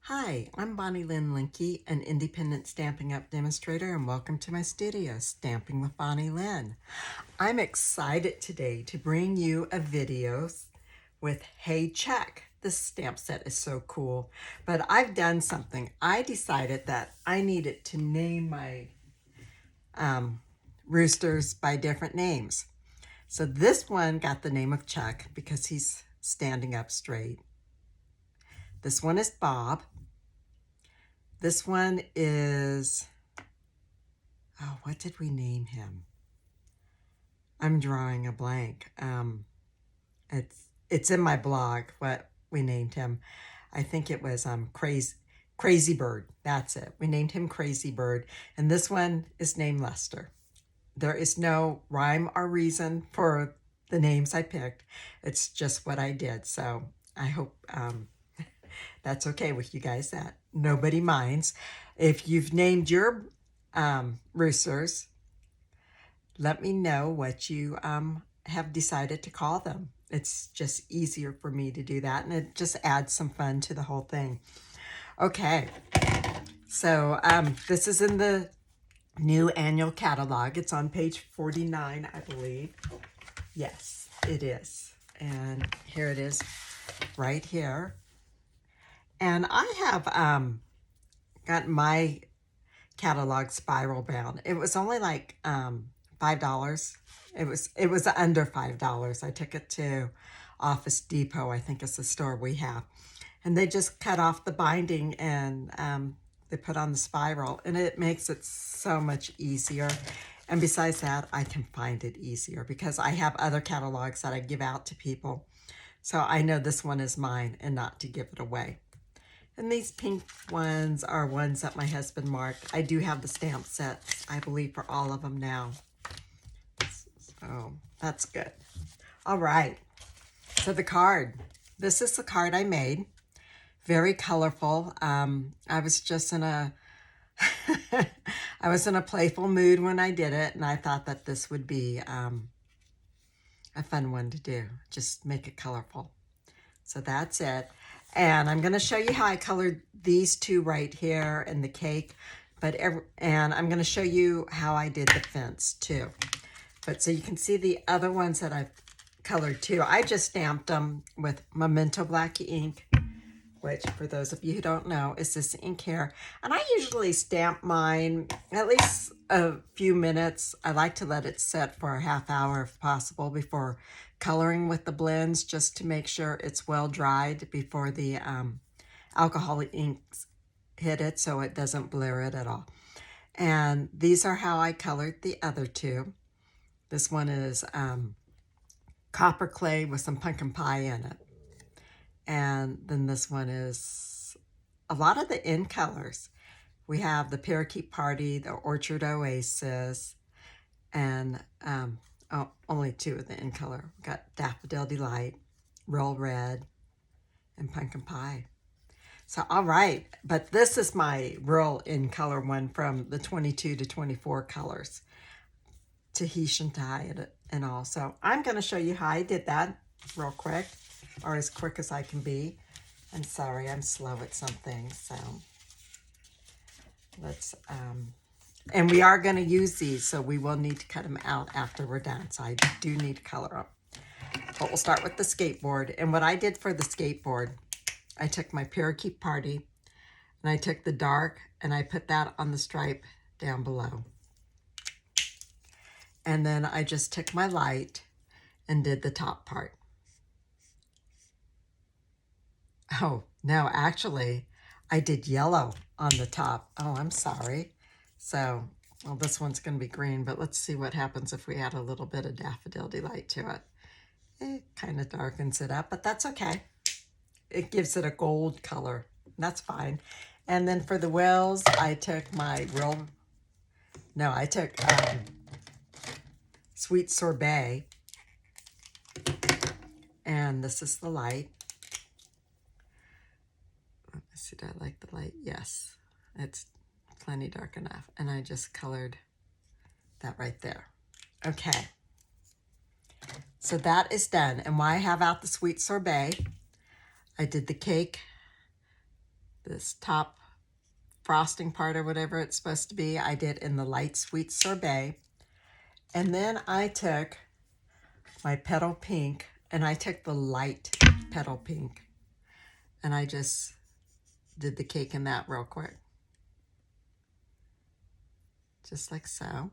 Hi, I'm Bonnie Lynn Linke, an independent Stampin' Up demonstrator, and welcome to my studio, Stamping with Bonnie Lynn. I'm excited today to bring you a video with Hey Check. This stamp set is so cool, but I've done something. I decided that I needed to name my roosters by different names. So this one got the name of Chuck because he's standing up straight. This one is Bob. This one is, oh, what did we name him? I'm drawing a blank. It's in my blog what we named him. I think it was Crazy Bird. That's it. We named him Crazy Bird. And this one is named Lester. There is no rhyme or reason for the names I picked. It's just what I did. So I hope that's okay with you guys, that nobody minds. If you've named your roosters, let me know what you have decided to call them. It's just easier for me to do that, and it just adds some fun to the whole thing. Okay, so this is in the new annual catalog. It's on page 49, I believe. Yes, it is. And here it is right here. And I have got my catalog spiral bound. It was only like $5. It was under $5. I took it to Office Depot, I think it's the store we have. And they just cut off the binding and they put on the spiral, and it makes it so much easier. And besides that, I can find it easier because I have other catalogs that I give out to people. So I know this one is mine and not to give it away. And these pink ones are ones that my husband marked. I do have the stamp sets, I believe, for all of them now. So that's good. All right. So the card. This is the card I made. Very colorful. I was just in a I was in a playful mood when I did it, and I thought that this would be a fun one to do. Just make it colorful. So that's it. And I'm going to show you how I colored these two right here in the cake. And I'm going to show you how I did the fence too. But so you can see the other ones that I've colored too. I just stamped them with Memento Black ink, which for those of you who don't know is this ink here. And I usually stamp mine at least a few minutes. I like to let it set for a half hour if possible before coloring with the blends, just to make sure it's well dried before the alcoholic inks hit it so it doesn't blur it at all. And these are how I colored the other two. This one is copper clay with some pumpkin pie in it. And then this one is a lot of the in colors. We have the Parakeet Party, the Orchard Oasis, and only two of the in color. We got Daffodil Delight, Roll Red, and Pumpkin Pie. So, all right, but this is my real in color one from the 22 to 24 colors. Tahitian tie and all. So I'm going to show you how I did that real quick, or as quick as I can be. I'm sorry, I'm slow at some things. So let's, and we are going to use these, so we will need to cut them out after we're done. So I do need to color them. But we'll start with the skateboard. And what I did for the skateboard, I took my Parakeet Party, and I took the dark, and I put that on the stripe down below. And then I just took my light and did the top part. Oh, no, actually, I did yellow on the top. Oh, I'm sorry. So, well, this one's going to be green, but let's see what happens if we add a little bit of Daffodil Delight to it. It kind of darkens it up, but that's okay. It gives it a gold color. That's fine. And then for the wheels, I took my I took Sweet Sorbet, and this is the light. Let's see, do I like the light? Yes, it's plenty dark enough. And I just colored that right there. Okay, so that is done. And while I have out the Sweet Sorbet, I did the cake this top frosting part or whatever it's supposed to be, I did in the light sweet sorbet. And then I took my petal pink, and I took the light petal pink, and I just did the cake in that real quick. Just like so.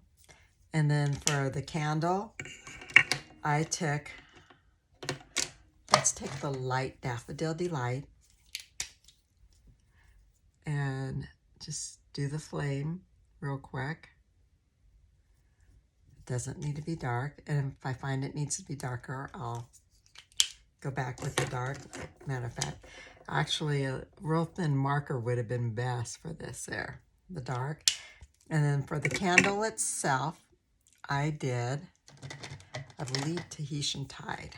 And then for the candle, I took, let's take the light Daffodil Delight and just do the flame real quick. It doesn't need to be dark, and if I find it needs to be darker, I'll go back with the dark. Matter of fact, actually a real thin marker would have been best for this there, the dark. And then for the candle itself, I did, I believe, Tahitian Tide.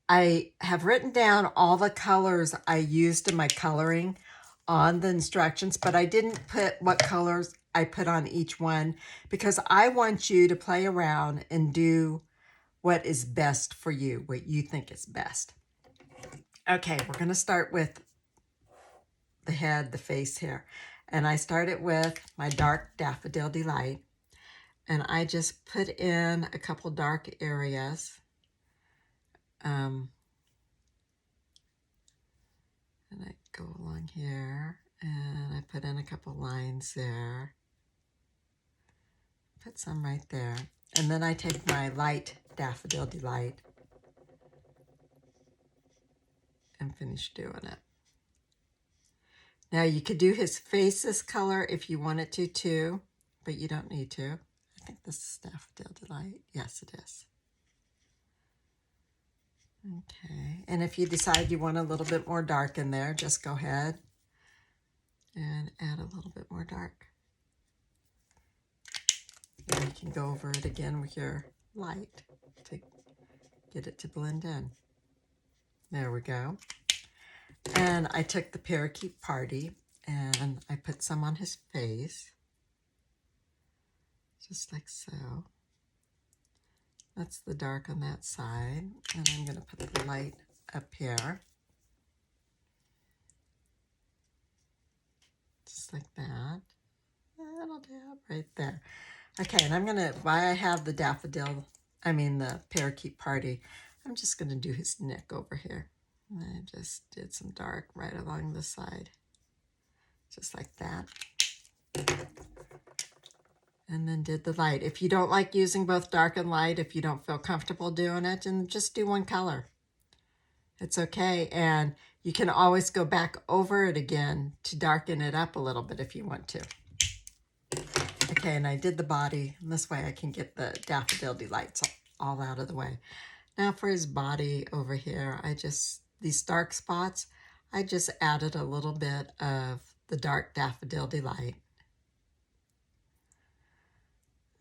I have written down all the colors I used in my coloring on the instructions, but I didn't put what colors I put on each one because I want you to play around and do what is best for you, what you think is best. Okay, we're going to start with the head, the face here. And I started with my dark Daffodil Delight. And I just put in a couple dark areas. And I go along here and I put in a couple lines there. Put some right there. And then I take my light Daffodil Delight and finish doing it. Now you could do his face this color if you wanted to too, but you don't need to. I think this is Daffodil Delight. Yes, it is. Okay, and if you decide you want a little bit more dark in there, just go ahead and add a little bit more dark. And you can go over it again with your light to get it to blend in. There we go. And I took the Parakeet Party and I put some on his face, just like so. That's the dark on that side. And I'm going to put the light up here. Just like that. That'll do it right there. Okay, and I'm going to, while I have the the Parakeet Party, I'm just going to do his neck over here. And I just did some dark right along the side. Just like that. And then did the light. If you don't like using both dark and light, if you don't feel comfortable doing it, then just do one color. It's okay. And you can always go back over it again to darken it up a little bit if you want to. Okay, and I did the body. And this way I can get the Daffodil Delights all out of the way. Now for his body over here, these dark spots, I just added a little bit of the dark Daffodil Delight.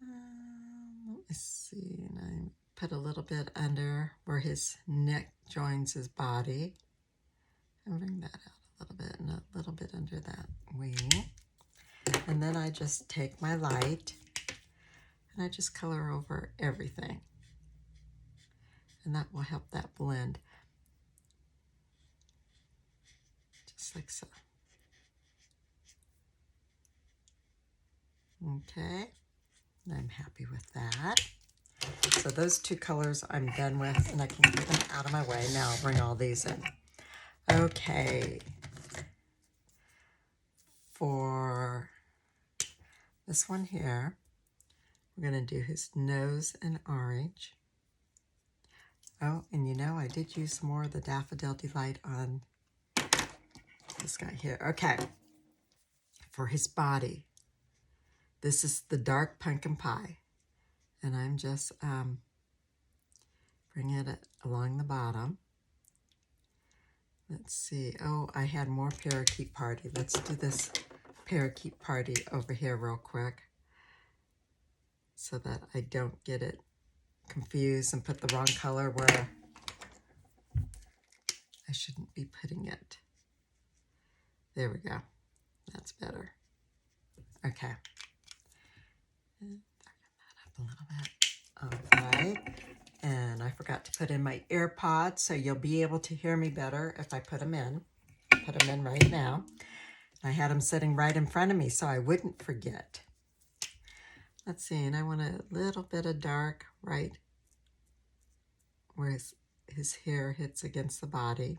Let me see, and I put a little bit under where his neck joins his body. And bring that out a little bit and a little bit under that wing. And then I just take my light and I just color over everything. And that will help that blend. Just like so. Okay. I'm happy with that. So those two colors I'm done with, and I can get them out of my way. Now I'll bring all these in. Okay. For this one here, we're going to do his nose in orange. Oh, and you know, I did use more of the Daffodil Delight on this guy here. Okay. For his body, this is the dark pumpkin pie. And I'm just bringing it along the bottom. Let's see. Oh, I had more Parakeet Party. Let's do this Parakeet Party over here real quick so that I don't get it confused and put the wrong color where I shouldn't be putting it. There we go. That's better. Okay. And darken that up a little bit. All right. And I forgot to put in my ear pods, so you'll be able to hear me better if I put them in. Put them in right now. I had them sitting right in front of me so I wouldn't forget. Let's see, and I want a little bit of dark right where his hair hits against the body.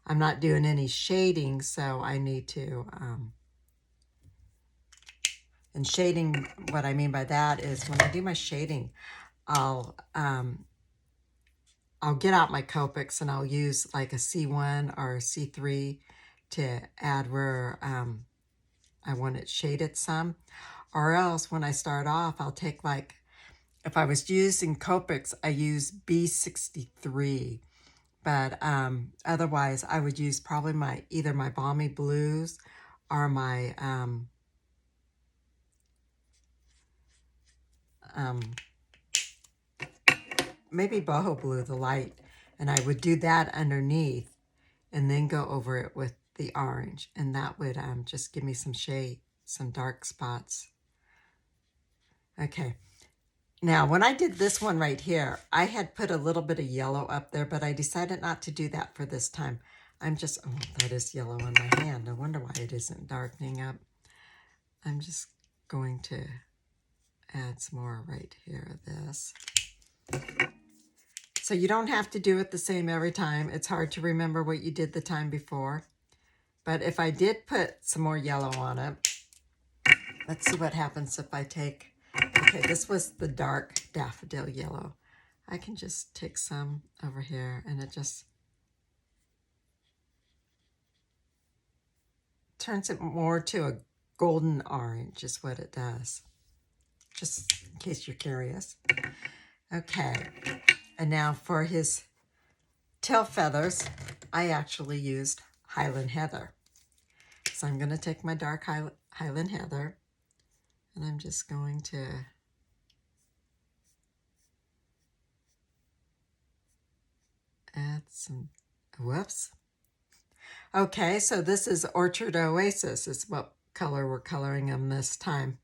I'm not doing any shading, so I need to, and shading, what I mean by that is when I do my shading, I'll get out my Copics and I'll use like a C1 or a C3 to add where I want it shaded some. Or else when I start off, I'll take like, if I was using Copics, I use B63. But otherwise, I would use probably either my Balmy Blues or my maybe Boho Blue, the light. And I would do that underneath and then go over it with the orange. And that would just give me some shade, some dark spots. Okay. Now, when I did this one right here, I had put a little bit of yellow up there, but I decided not to do that for this time. I'm just, oh, that is yellow on my hand. No wonder why it isn't darkening up. I'm just going to add some more right here of this. So you don't have to do it the same every time. It's hard to remember what you did the time before. But if I did put some more yellow on it, let's see what happens if I take, okay, this was the dark daffodil yellow. I can just take some over here and it just turns it more to a golden orange is what it does. Just in case you're curious. Okay, and now for his tail feathers, I actually used Highland Heather. So I'm going to take my dark Highland Heather and I'm just going to add some, whoops. Okay, so this is Orchard Oasis. It's what color we're coloring them this time.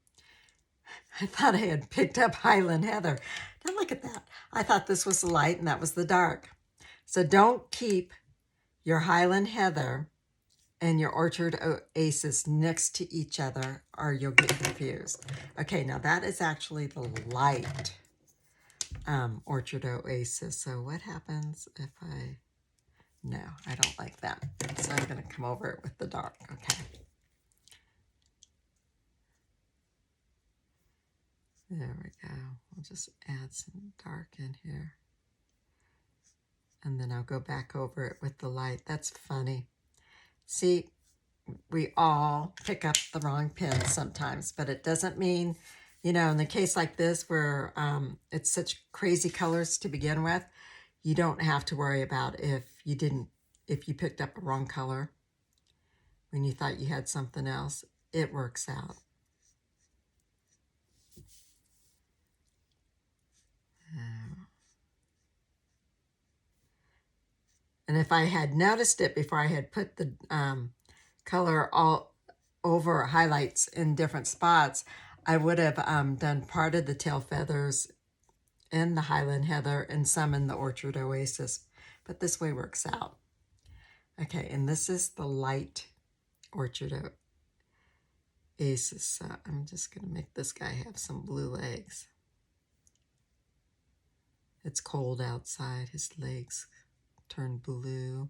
I thought I had picked up Highland Heather. Now look at that. I thought this was the light and that was the dark. So don't keep your Highland Heather and your Orchard Oasis next to each other or you'll get confused. Okay, now that is actually the light Orchard Oasis. So what happens if I, no, I don't like that. So I'm going to come over it with the dark, okay. There we go. We'll just add some dark in here. And then I'll go back over it with the light. That's funny. See, we all pick up the wrong pen sometimes, but it doesn't mean, you know, in the case like this where it's such crazy colors to begin with, you don't have to worry about if you picked up a wrong color when you thought you had something else. It works out. And if I had noticed it before I had put the color all over highlights in different spots, I would have done part of the tail feathers in the Highland Heather and some in the Orchard Oasis. But this way works out. Okay, and this is the light Orchard Oasis. So I'm just going to make this guy have some blue legs. It's cold outside. His legs turn blue.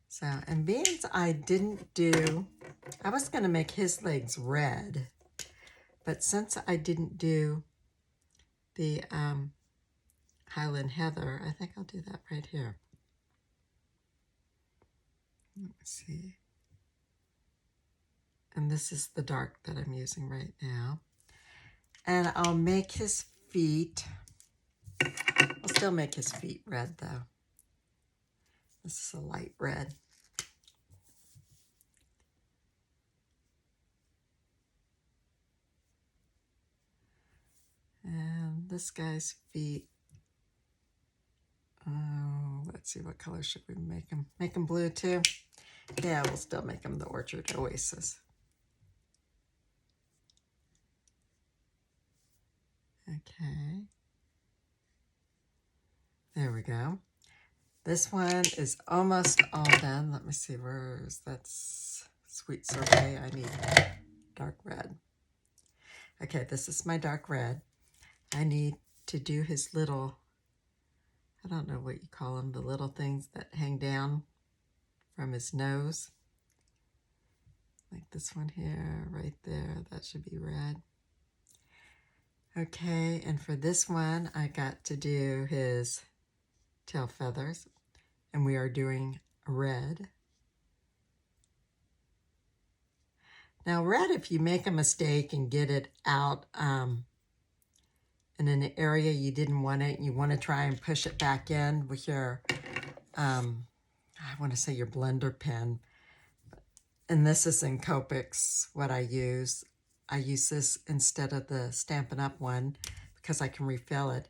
So, and beans I didn't do, I was going to make his legs red, but since I didn't do the Highland Heather, I think I'll do that right here. Let's see. And this is the dark that I'm using right now. And I'll make his feet, I'll still make his feet red though. This is a light red. And this guy's feet, oh, let's see, what color should we make him? Make him blue too? Yeah, we'll still make him the Orchard Oasis. Okay. There we go. This one is almost all done. Let me see, where's that sweet sorbet? I need dark red. Okay, this is my dark red. I need to do his little, I don't know what you call them, the little things that hang down from his nose. Like this one here, right there, that should be red. Okay, and for this one, I got to do his tail feathers, and we are doing red. Now red, if you make a mistake and get it out in an area you didn't want it, you want to try and push it back in with your, I want to say your blender pen. And this is in Copics, what I use. I use this instead of the Stampin' Up one because I can refill it.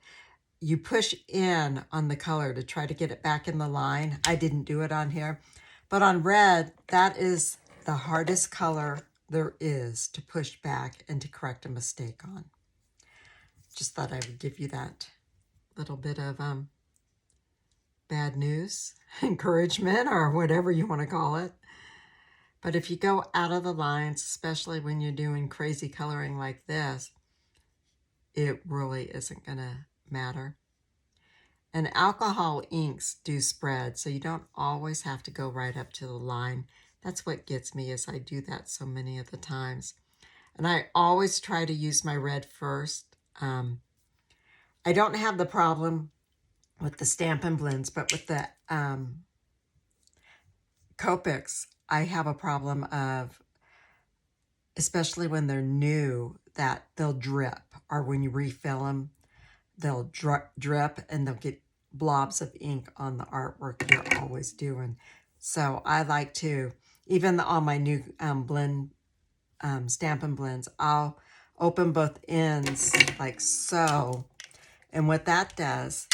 You push in on the color to try to get it back in the line. I didn't do it on here. But on red, that is the hardest color there is to push back and to correct a mistake on. Just thought I would give you that little bit of bad news, encouragement, or whatever you want to call it. But if you go out of the lines, especially when you're doing crazy coloring like this, it really isn't going to matter. And alcohol inks do spread, so you don't always have to go right up to the line. That's what gets me, is I do that so many of the times. And I always try to use my red first. I don't have the problem with the Stampin' Blends, but with the Copics, I have a problem of, especially when they're new, that they'll drip, or when you refill them, they'll drip and they'll get blobs of ink on the artwork you're always doing. So I like to, even on my new Stampin' Blends, I'll open both ends like so. And what that does,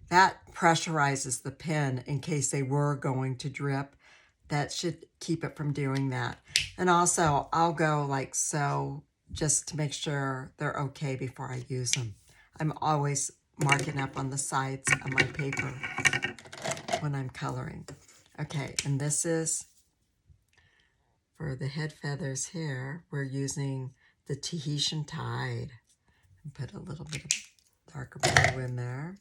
that pressurizes the pen in case they were going to drip. That should keep it from doing that. And also, I'll go like so just to make sure they're okay before I use them. I'm always marking up on the sides of my paper when I'm coloring. Okay, and this is for the head feathers here. We're using the Tahitian Tide. And put a little bit of darker blue in there.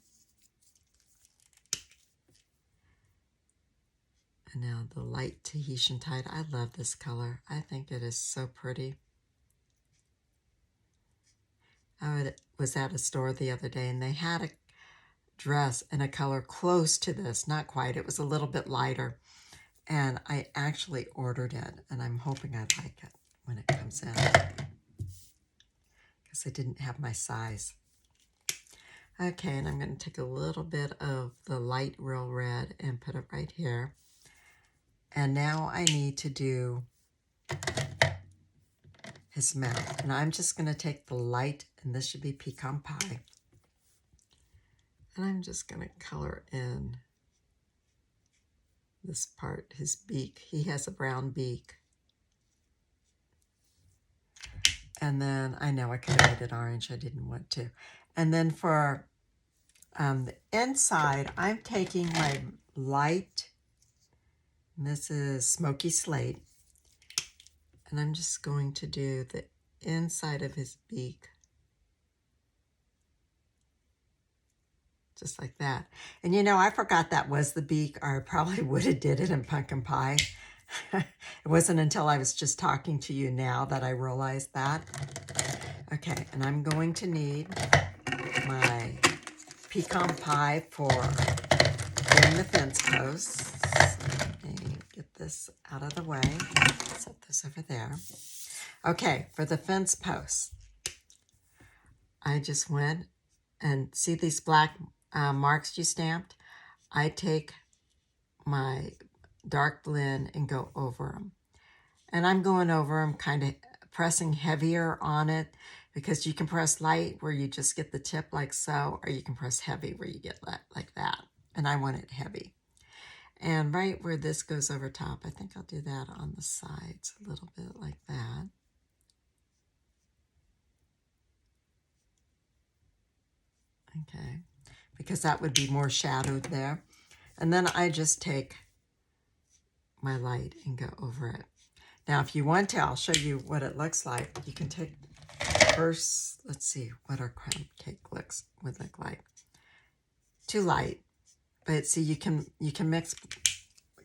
And now the light Tahitian Tide. I love this color. I think it is so pretty. I was at a store the other day and they had a dress in a color close to this. Not quite. It was a little bit lighter. And I actually ordered it. And I'm hoping I like it when it comes in. Because I didn't have my size. Okay, and I'm going to take a little bit of the light real red and put it right here. And now I need to do his mouth. And I'm just going to take the light, and this should be pecan pie. And I'm just going to color in this part, his beak. He has a brown beak. And then, I know I could have made it orange. I didn't want to. And then for the inside, I'm taking my light, and this is Smoky Slate. And I'm just going to do the inside of his beak. Just like that. And you know, I forgot that was the beak, or I probably would have did it in pumpkin pie. It wasn't until I was just talking to you now that I realized that. Okay, and I'm going to need my pecan pie for doing the fence posts. Let me get this out of the way. Set this over there. Okay, for the fence posts, I just went and see these black marks you stamped. I take my dark blend and go over them. And I'm going over them kind of pressing heavier on it, because you can press light where you just get the tip like so, or you can press heavy where you get like that. And I want it heavy. And right where this goes over top, I think I'll do that on the sides a little bit like that. Okay, because that would be more shadowed there. And then I just take my light and go over it. Now, if you want to, I'll show you what it looks like. You can take first, let's see what our crumb cake would look like. Too light, but see, you can mix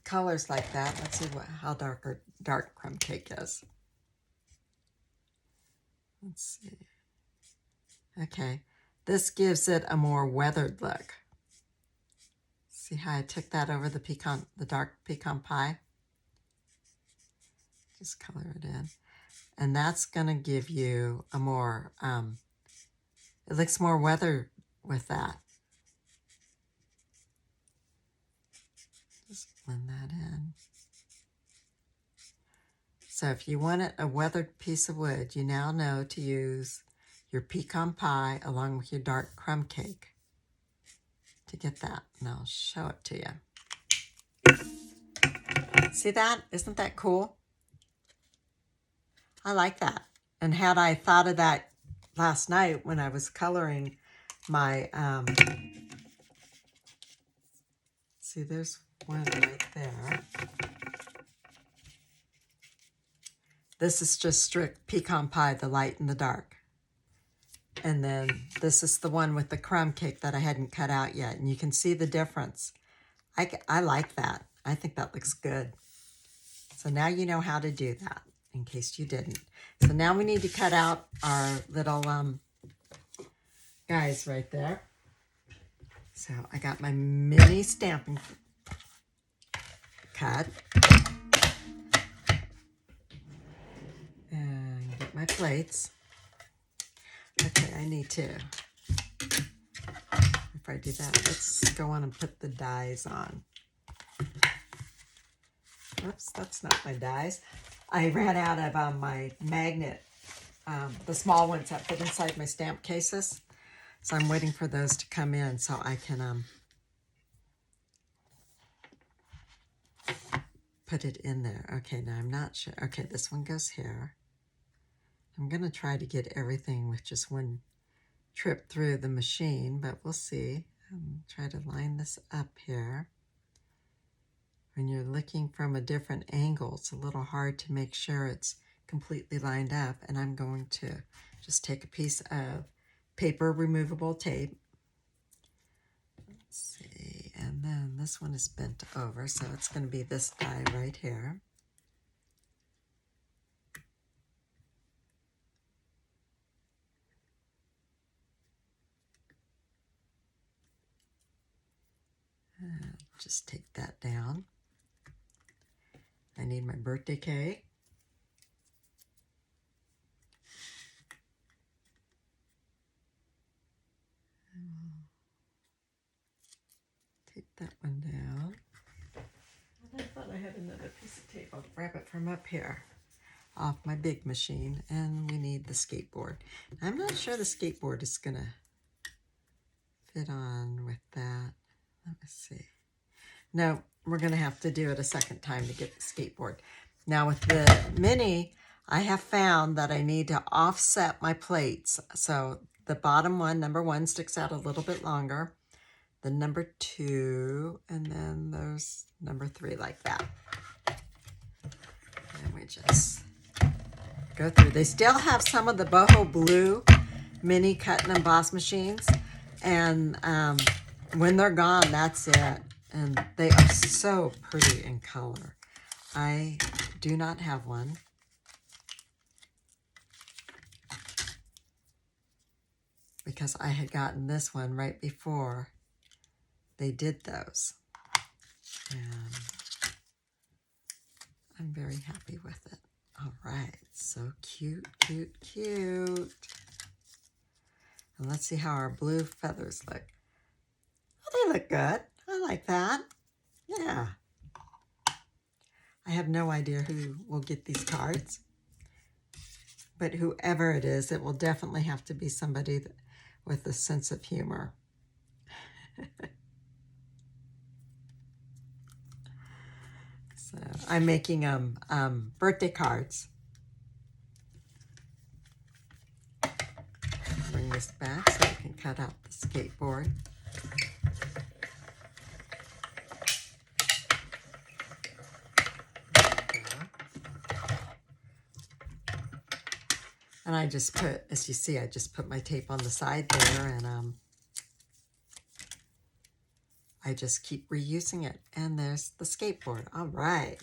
colors like that. Let's see how dark crumb cake is. Let's see. Okay, this gives it a more weathered look. See how I took that over the dark pecan pie? Just color it in. And that's gonna give you a more, it looks more weathered with that. Just blend that in. So if you want a weathered piece of wood, you now know to use your pecan pie along with your dark crumb cake to get that. And I'll show it to you. See that? Isn't that cool? I like that. And had I thought of that last night when I was coloring my, see, there's one right there. This is just strict pecan pie, the light and the dark. And then this is the one with the crumb cake that I hadn't cut out yet. And you can see the difference. I like that. I think that looks good. So now you know how to do that, in case you didn't. So now we need to cut out our little guys right there. So I got my mini Stampin' Cut. And get my plates. Okay, I need to, if I do that, let's go on and put the dies on. Oops, that's not my dies. I ran out of my magnet, the small ones that fit inside my stamp cases. So I'm waiting for those to come in so I can put it in there. Okay, now I'm not sure. Okay, this one goes here. I'm going to try to get everything with just one trip through the machine, but we'll see. Try to line this up here. When you're looking from a different angle, it's a little hard to make sure it's completely lined up. And I'm going to just take a piece of paper removable tape. Let's see. And then this one is bent over, so it's going to be this die right here. Just take that down. I need my birthday cake. Take that one down. And I thought I had another piece of tape. I'll grab it from up here off my big machine. And we need the skateboard. I'm not sure the skateboard is going to fit on with that. Let me see. No, we're going to have to do it a second time to get the skateboard. Now with the mini, I have found that I need to offset my plates. So the bottom one, number 1, sticks out a little bit longer than number 2, and then there's number 3 like that. And we just go through. They still have some of the boho blue mini cut and emboss machines, and when they're gone, that's it. And they are so pretty in color. I do not have one. Because I had gotten this one right before they did those. And I'm very happy with it. All right, so cute, cute, cute. And let's see how our blue feathers look. Oh, they look good. I like that. Yeah. I have no idea who will get these cards. But whoever it is, it will definitely have to be somebody with a sense of humor. So I'm making birthday cards. Bring this back so I can cut out the skateboard. And I just put, as you see, I just put my tape on the side there, and I just keep reusing it. And there's the skateboard. All right.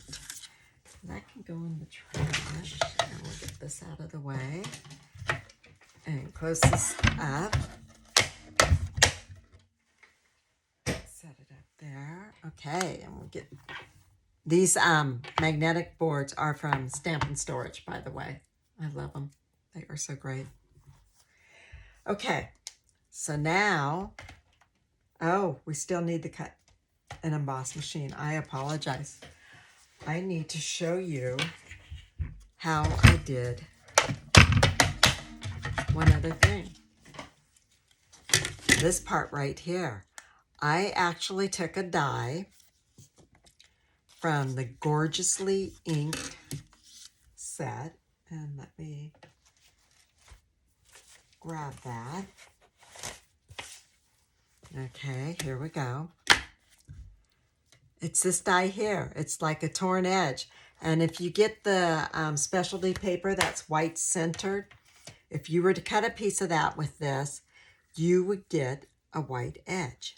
That can go in the trash. And we'll get this out of the way. And close this up. Set it up there. Okay, and we'll get... These magnetic boards are from Stampin' Storage, by the way. I love them. They are so great. Okay, so now, oh, we still need to cut an emboss machine. I apologize. I need to show you how I did one other thing. This part right here. I actually took a die from the Gorgeously Inked set, and let me grab that. Okay, here we go. It's this die here. It's like a torn edge. And if you get the specialty paper that's white centered, if you were to cut a piece of that with this, you would get a white edge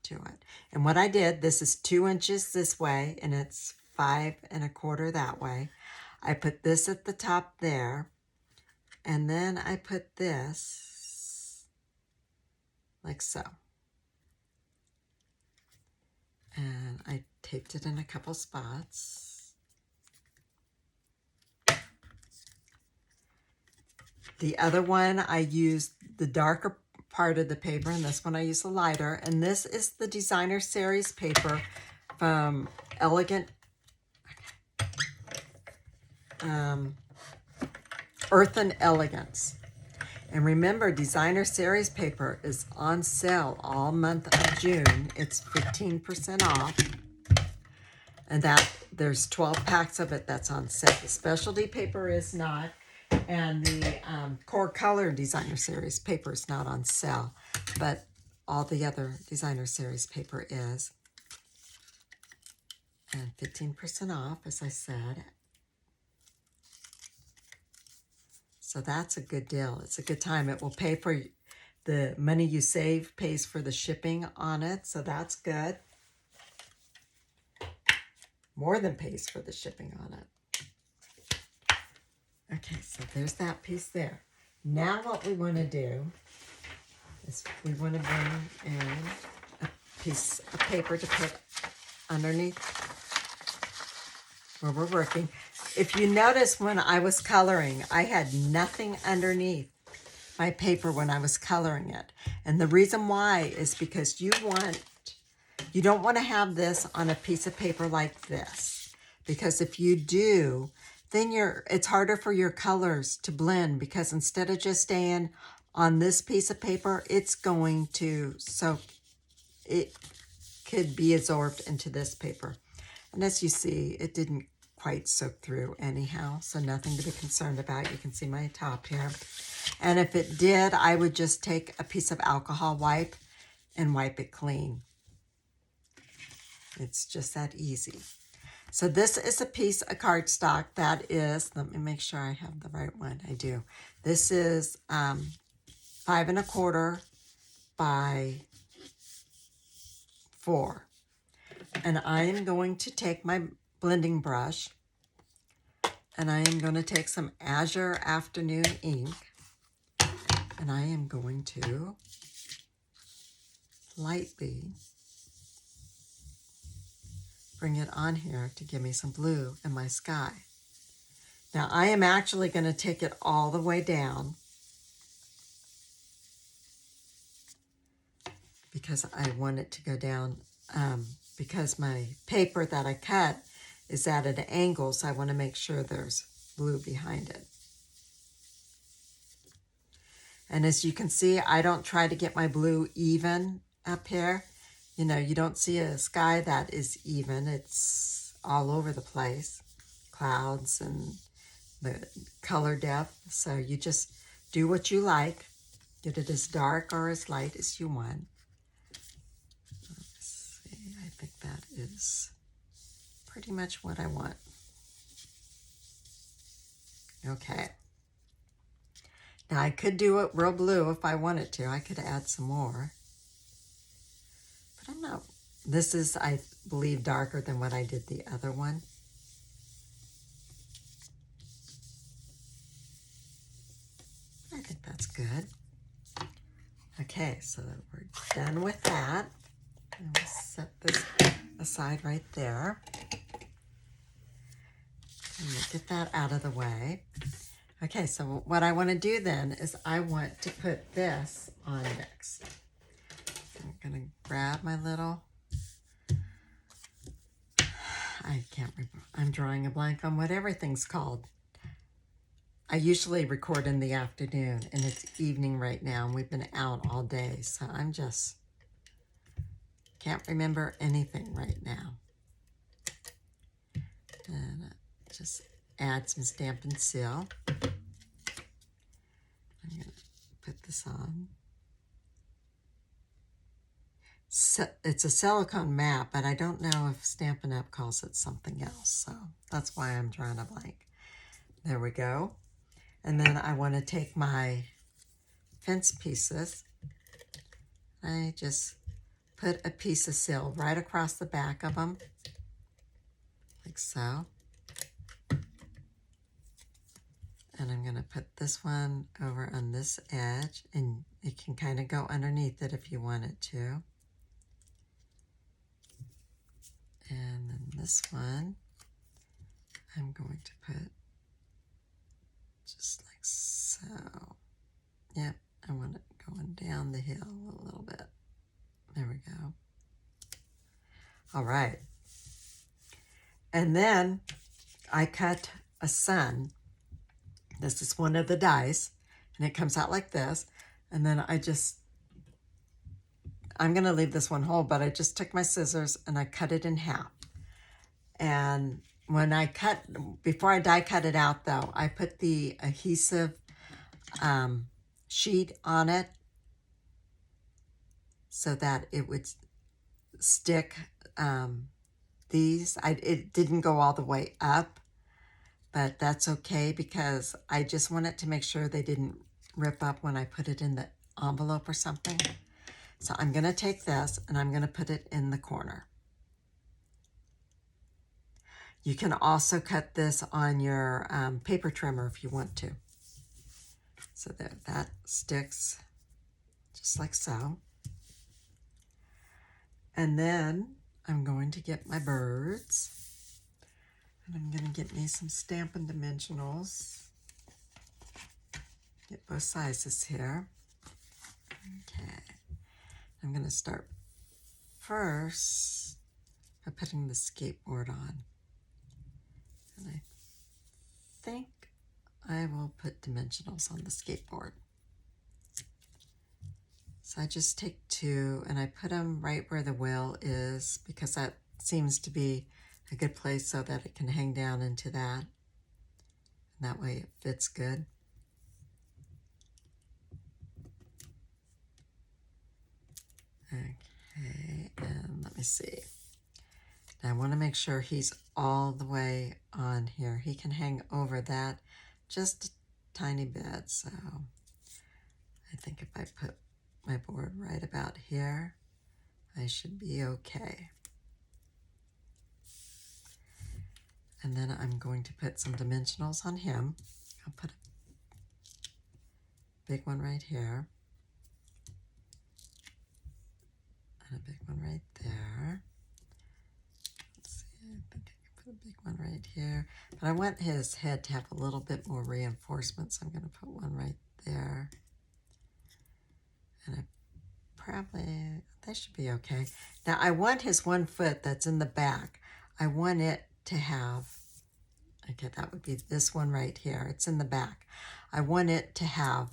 to it. And what I did, this is 2 inches this way, and it's 5 1/4 that way. I put this at the top there, and then I put this like so. And I taped it in a couple spots. The other one, I used the darker part of the paper, and this one I use the lighter. And this is the Designer Series paper from Elegance. Earthen Elegance. And remember, Designer Series paper is on sale all month of June. It's 15% off. And that there's 12 packs of it that's on sale. The specialty paper is not. And the Core Color Designer Series paper is not on sale. But all the other Designer Series paper is. And 15% off, as I said. So that's a good deal. It's a good time. It will pay for the money you save, pays for the shipping on it. So that's good. More than pays for the shipping on it. Okay, so there's that piece there. Now what we want to do is we want to bring in a piece of paper to put underneath where we're working. If you notice, when I was coloring, I had nothing underneath my paper when I was coloring it. And the reason why is because you don't want to have this on a piece of paper like this. Because if you do, then it's harder for your colors to blend, because instead of just staying on this piece of paper, it's going to soak. It could be absorbed into this paper. And as you see, it didn't quite soak through anyhow, so nothing to be concerned about. You can see my top here. And if it did, I would just take a piece of alcohol wipe and wipe it clean. It's just that easy. So this is a piece of cardstock that is, let me make sure I have the right one. I do. This is 5 1/4 by 4. And I am going to take my blending brush, and I am going to take some Azure Afternoon ink, and I am going to lightly bring it on here to give me some blue in my sky. Now I am actually going to take it all the way down because I want it to go down, because my paper that I cut is at an angle, so I want to make sure there's blue behind it. And as you can see, I don't try to get my blue even up here. You know, you don't see a sky that is even. It's all over the place. Clouds and the color depth. So you just do what you like. Get it as dark or as light as you want. Let's see, I think that is pretty much what I want. Okay. Now I could do it real blue if I wanted to. I could add some more. But I'm not, this is, I believe, darker than what I did the other one. I think that's good. Okay, so we're done with that. And we'll set this aside right there. And we'll get that out of the way. Okay, so what I want to do then is I want to put this on next. I'm going to grab my little, I can't remember, I'm drawing a blank on what everything's called. I usually record in the afternoon, and it's evening right now, and we've been out all day, so I'm just, can't remember anything right now. And just add some Stampin' Seal. I'm going to put this on. So, it's a silicone mat, but I don't know if Stampin' Up calls it something else, so that's why I'm drawing a blank. There we go. And then I want to take my fence pieces. I just put a piece of seal right across the back of them, like so. And I'm going to put this one over on this edge, and it can kind of go underneath it if you want it to. And then this one, I'm going to put just like so. Yep, I want it going down the hill a little bit. There we go. All right. And then I cut a sun. This is one of the dies, and it comes out like this. And then I'm going to leave this one whole, but I just took my scissors and I cut it in half. And when I before I die cut it out though, I put the adhesive sheet on it so that it would stick these. It didn't go all the way up, but that's okay because I just wanted to make sure they didn't rip up when I put it in the envelope or something. So I'm going to take this and I'm going to put it in the corner. You can also cut this on your paper trimmer if you want to. So that sticks just like so. And then I'm going to get my birds. And I'm going to get me some Stampin' Dimensionals. Get both sizes here. Okay. I'm going to start first by putting the skateboard on. And I think I will put dimensionals on the skateboard. So I just take two and I put them right where the wheel is because that seems to be a good place so that it can hang down into that. And that way it fits good. Okay, and let me see. Now I want to make sure he's all the way on here. He can hang over that just a tiny bit. So I think if I put my board right about here, I should be okay. And then I'm going to put some dimensionals on him. I'll put a big one right here. And a big one right there. Let's see, I think I can put a big one right here. But I want his head to have a little bit more reinforcement, so I'm going to put one right there. And that should be okay. Now I want his one foot that's in the back. I want it to have, okay, that would be this one right here. It's in the back. I want it to have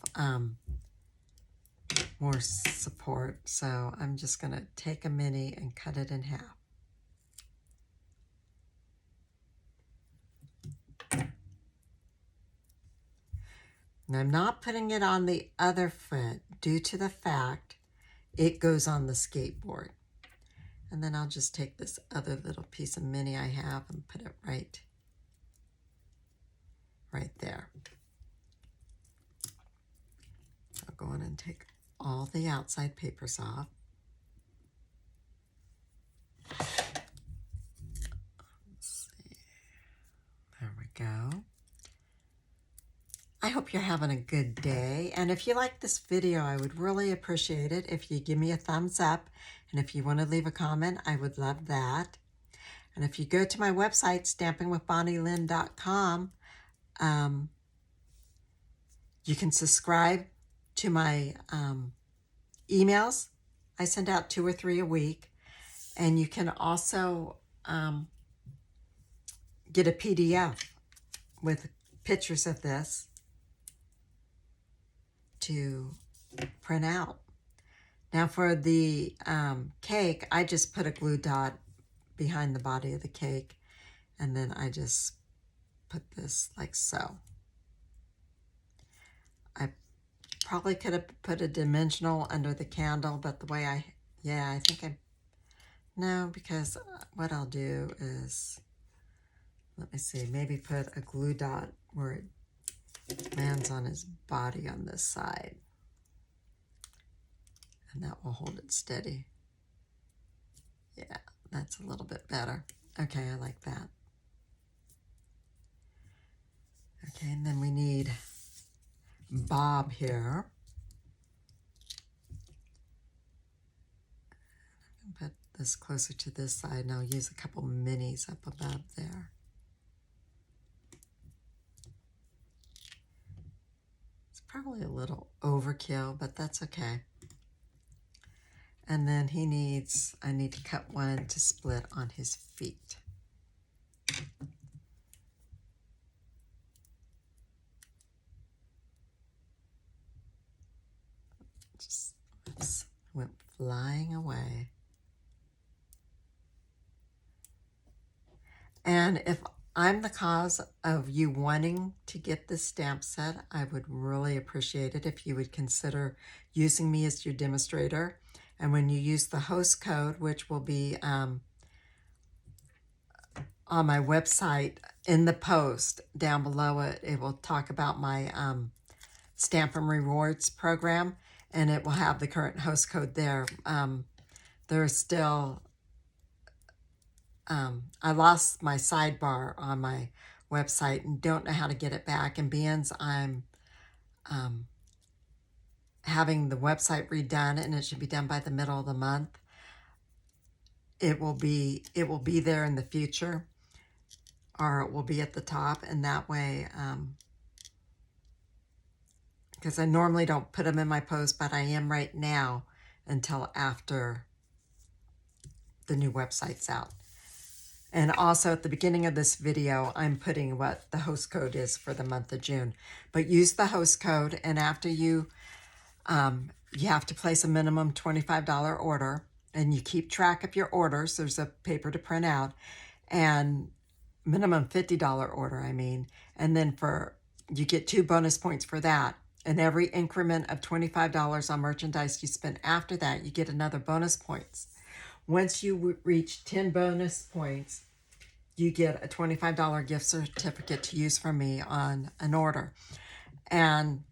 more support. So I'm just going to take a mini and cut it in half. And I'm not putting it on the other foot due to the fact it goes on the skateboard. And then I'll just take this other little piece of mini I have and put it right there. I'll go in and take all the outside papers off. Let's see. There we go. I hope you're having a good day. And if you like this video, I would really appreciate it if you give me a thumbs up. And if you want to leave a comment, I would love that. And if you go to my website, stampingwithbonnielynn.com, you can subscribe to my emails. I send out 2 or 3 a week. And you can also get a PDF with pictures of this to print out. Now for the cake, I just put a glue dot behind the body of the cake, and then I just put this like so. I probably could have put a dimensional under the candle, but the way I think no, because what I'll do is, let me see, maybe put a glue dot where it lands on his body on this side. And that will hold it steady. Yeah, that's a little bit better. Okay, I like that. Okay, and then we need Bob here. I'm going to put this closer to this side, and I'll use a couple minis up above there. It's probably a little overkill, but that's okay. And then I need to cut one to split on his feet. Just went flying away. And if I'm the cause of you wanting to get this stamp set, I would really appreciate it if you would consider using me as your demonstrator. And when you use the host code, which will be on my website in the post down below it will talk about my Stampin' Rewards program, and it will have the current host code there. There's still, I lost my sidebar on my website and don't know how to get it back. And being I'm having the website redone, and it should be done by the middle of the month, it will be there in the future, or it will be at the top, and that way, because I normally don't put them in my post, but I am right now until after the new website's out. And also at the beginning of this video, I'm putting what the host code is for the month of June. But use the host code, and after you have to place a minimum $25 order, and you keep track of your orders. There's a paper to print out, and minimum $50 order, I mean. And then you get 2 bonus points for that. And every increment of $25 on merchandise you spend after that, you get another bonus points. Once you reach 10 bonus points, you get a $25 gift certificate to use from me on an order. And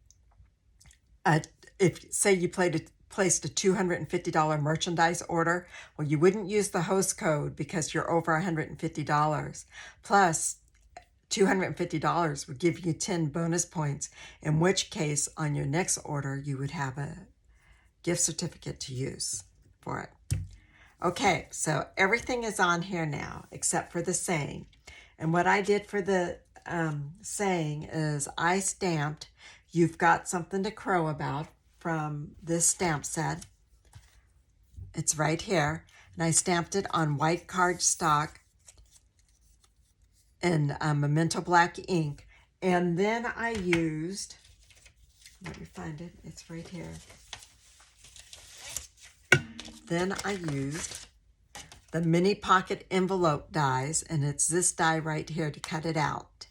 if, say, you placed a $250 merchandise order, well, you wouldn't use the host code because you're over $150. Plus, $250 would give you 10 bonus points, in which case, on your next order, you would have a gift certificate to use for it. Okay, so everything is on here now, except for the saying. And what I did for the saying is I stamped "You've Got Something to Crow About" from this stamp set. It's right here. And I stamped it on white cardstock and Memento black ink. And then I used, let me find it, it's right here. Then I used the mini pocket envelope dies, and it's this die right here to cut it out.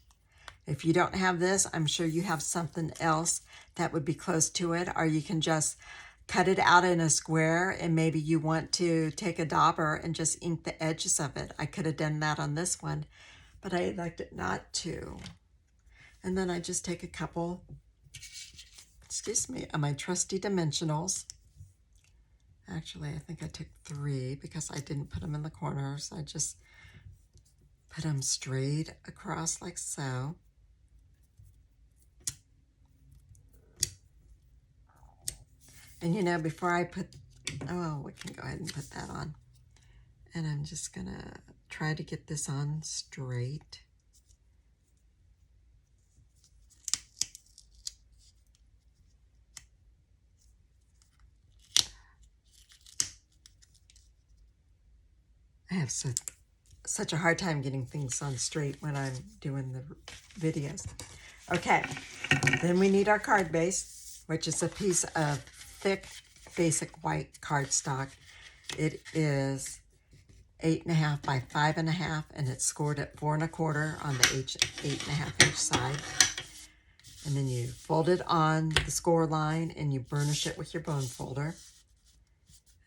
If you don't have this, I'm sure you have something else that would be close to it, or you can just cut it out in a square, and maybe you want to take a dauber and just ink the edges of it. I could have done that on this one, but I elected not to. And then I just take a couple, excuse me, of my trusty dimensionals. Actually, I think I took 3 because I didn't put them in the corners. I just put them straight across like so. And you know, before I put, oh, we can go ahead and put that on. And I'm just gonna try to get this on straight. I have such a hard time getting things on straight when I'm doing the videos. Okay, then we need our card base, which is a piece of thick, basic white cardstock. It is 8.5 by 5.5, and it's scored at 4 1/4 on the 8.5 inch side. And then you fold it on the score line and you burnish it with your bone folder.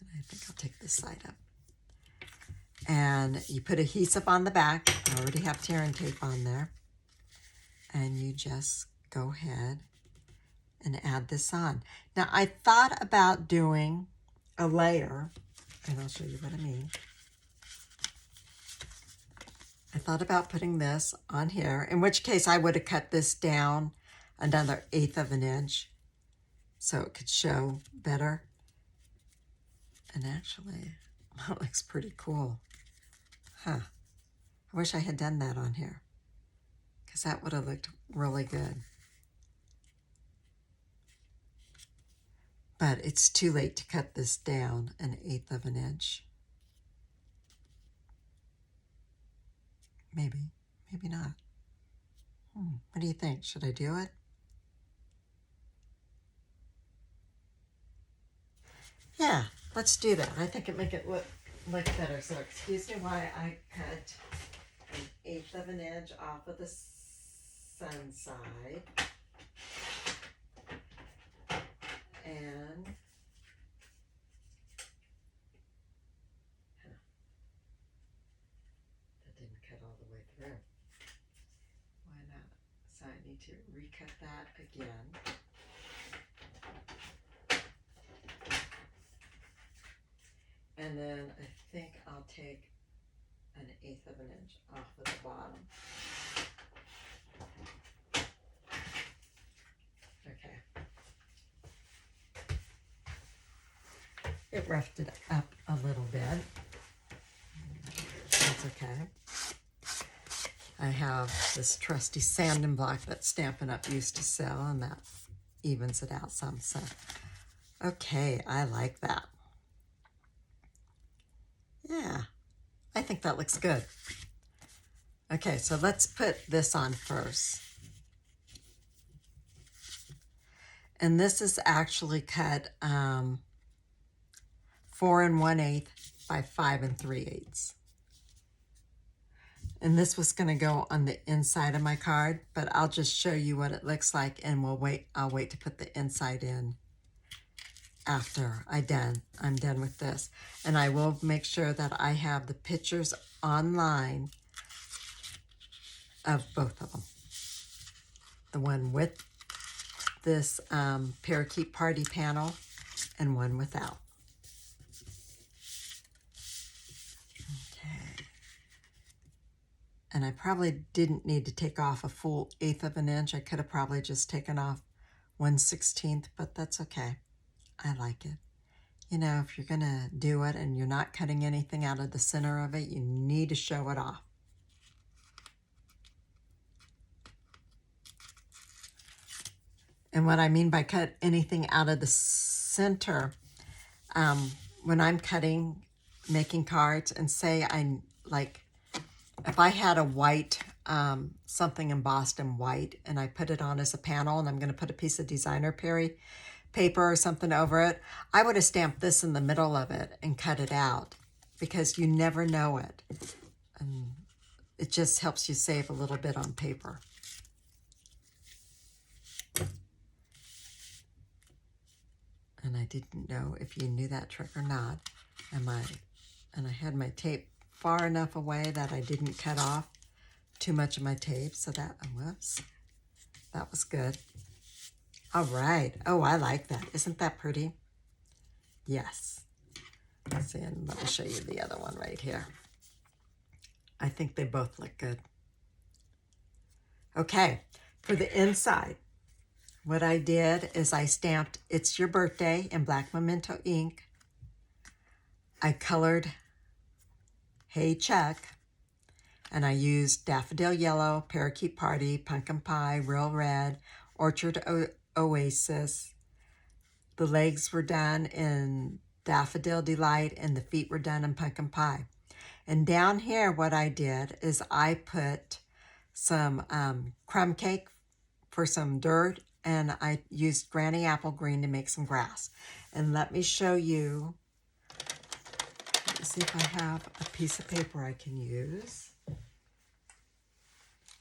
And I think I'll take this side up. And you put adhesive on the back. I already have tearing tape on there. And you just go ahead and add this on. Now, I thought about doing a layer, and I'll show you what I mean. I thought about putting this on here, in which case I would have cut this down another 1/8 of an inch so it could show better. And actually, that looks pretty cool. Huh. I wish I had done that on here, because that would have looked really good. But it's too late to cut this down 1/8 of an inch. Maybe, maybe not. What do you think? Should I do it? Yeah, let's do that. I think it make it look better. So excuse me while I cut 1/8 of an inch off of the sun side. And that didn't cut all the way through. Why not? So I need to recut that again. And then I think I'll take 1/8 of an inch off of the bottom. Okay. It roughed it up a little bit. That's okay. I have this trusty sanding block that Stampin' Up used to sell, and that evens it out some. So, okay, I like that. Yeah, I think that looks good. Okay, so let's put this on first. And this is actually cut 4 1/8 by 5 3/8. And this was going to go on the inside of my card, but I'll just show you what it looks like, and I'll wait to put the inside in after I'm done with this. And I will make sure that I have the pictures online of both of them. The one with this Parakeet Party panel and one without. Okay. And I probably didn't need to take off a full 1/8 of an inch. I could have probably just taken off 1/16, but that's okay. I like it. You know, if you're going to do it and you're not cutting anything out of the center of it, you need to show it off. And what I mean by cut anything out of the center, when I'm cutting, making cards, and say I like, if I had a white, something embossed in white, and I put it on as a panel, and I'm going to put a piece of designer paper or something over it, I would have stamped this in the middle of it and cut it out, because you never know it. And it just helps you save a little bit on paper. And I didn't know if you knew that trick or not. And I had my tape far enough away that I didn't cut off too much of my tape. So that, whoops, that was good. All right. Oh, I like that. Isn't that pretty? Yes. Let's see, and let me show you the other one right here. I think they both look good. Okay, for the inside, what I did is I stamped "It's Your Birthday" in black memento ink. I colored "Hey Chuck," and I used Daffodil Yellow, Parakeet Party, Pumpkin Pie, Real Red, Orchard Oasis. The legs were done in Daffodil Delight, and the feet were done in Pumpkin Pie. And down here, what I did is I put some crumb cake for some dirt, and I used Granny Apple Green to make some grass. And let me show you, let me see if I have a piece of paper I can use.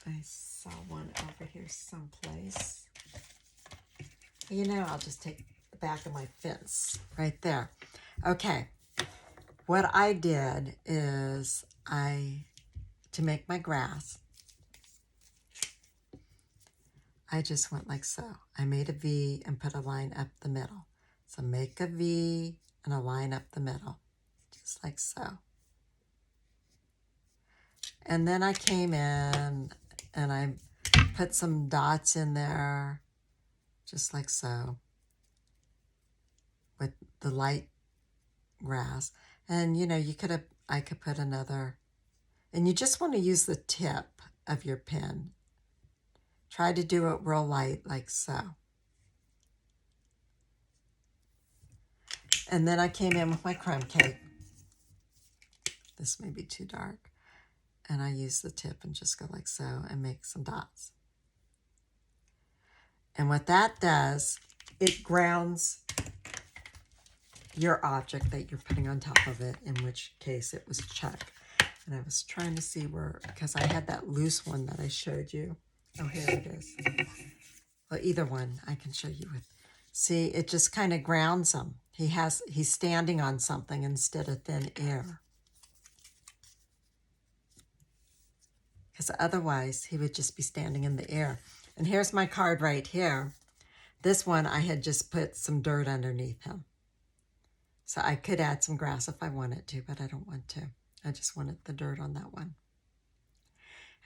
I saw one over here someplace. You know, I'll just take the back of my fence right there. Okay. What I did is to make my grass, I just went like so. I made a V and put a line up the middle. So make a V and a line up the middle, just like so. And then I came in and I put some dots in there, just like so, with the light grass. And you know, I could put another, and you just want to use the tip of your pen. Try to do it real light, like so. And then I came in with my crumb cake. This may be too dark. And I use the tip and just go like so and make some dots. And what that does, it grounds your object that you're putting on top of it, in which case it was Chuck. And I was trying to see where, because I had that loose one that I showed you. Oh, here it is. Well, either one I can show you with. See, it just kind of grounds him. He's standing on something instead of thin air. Because otherwise he would just be standing in the air. And here's my card right here. This one I had just put some dirt underneath him. So I could add some grass if I wanted to, but I don't want to. I just wanted the dirt on that one.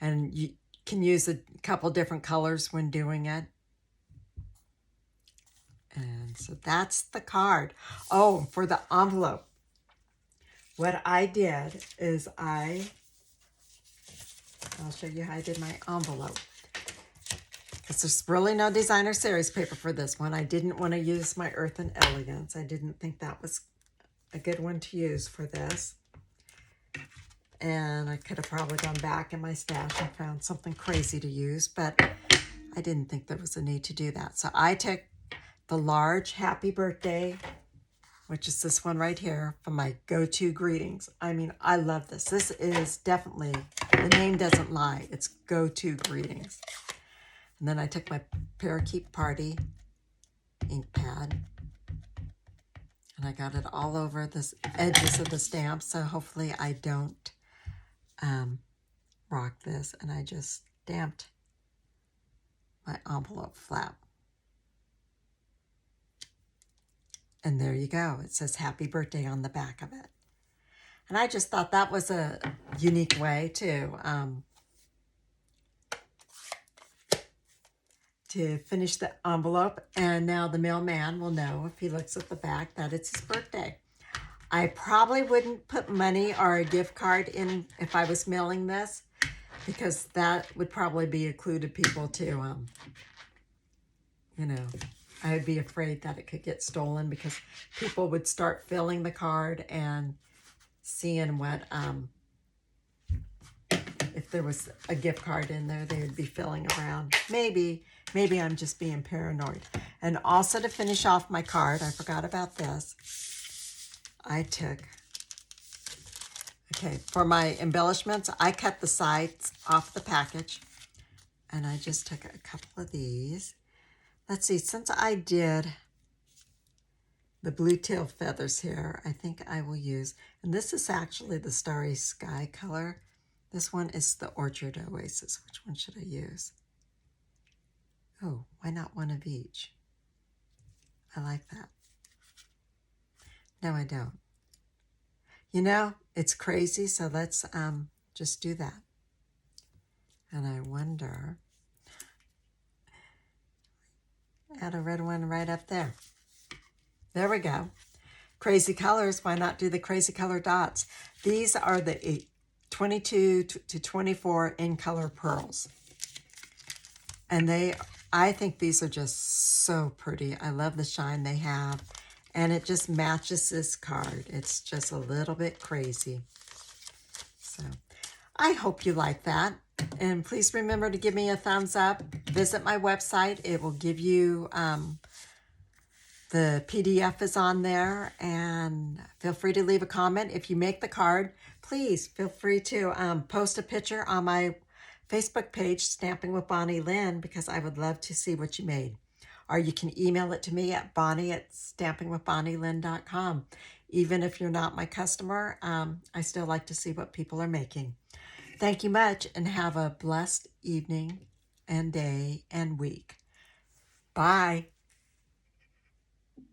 And you can use a couple different colors when doing it. And so that's the card. Oh, for the envelope, what I did is I'll show you how I did my envelope. Because there's really no designer series paper for this one. I didn't want to use my Earthen Elegance. I didn't think that was a good one to use for this. And I could have probably gone back in my stash and found something crazy to use, but I didn't think there was a need to do that. So I took the large Happy Birthday, which is this one right here, from my go-to greetings. I mean, I love this. This is definitely, the name doesn't lie. It's go-to greetings. And then I took my Parakeet Party ink pad, and I got it all over the edges of the stamp, so hopefully I don't rock this. And I just stamped my envelope flap. And there you go. It says Happy Birthday on the back of it. And I just thought that was a unique way to finish the envelope. And now the mailman will know if he looks at the back that it's his birthday. I probably wouldn't put money or a gift card in if I was mailing this, because that would probably be a clue to people to, you know, I would be afraid that it could get stolen, because people would start filling the card and seeing what, if there was a gift card in there, they would be filling around. Maybe I'm just being paranoid. And also, to finish off my card, I forgot about this. I took, okay, for my embellishments, I cut the sides off the package, and I just took a couple of these. Let's see, since I did the blue tail feathers here, I think I will use, and this is actually the Starry Sky color. This one is the Orchard Oasis. Which one should I use? Oh, why not one of each? I like that. No, I don't. You know, it's crazy, so let's just do that. And I wonder, add a red one right up there. There we go. Crazy colors, why not do the crazy color dots? These are the 22 to 24 in color pearls. And I think these are just so pretty. I love the shine they have. And it just matches this card. It's just a little bit crazy. So I hope you like that. And please remember to give me a thumbs up. Visit my website. It will give you, the PDF is on there. And feel free to leave a comment. If you make the card, please feel free to post a picture on my Facebook page, Stamping with Bonnie Lynn, because I would love to see what you made. Or you can email it to me at bonnie@stampingwithbonnielynn.com. Even if you're not my customer, I still like to see what people are making. Thank you much, and have a blessed evening and day and week. Bye.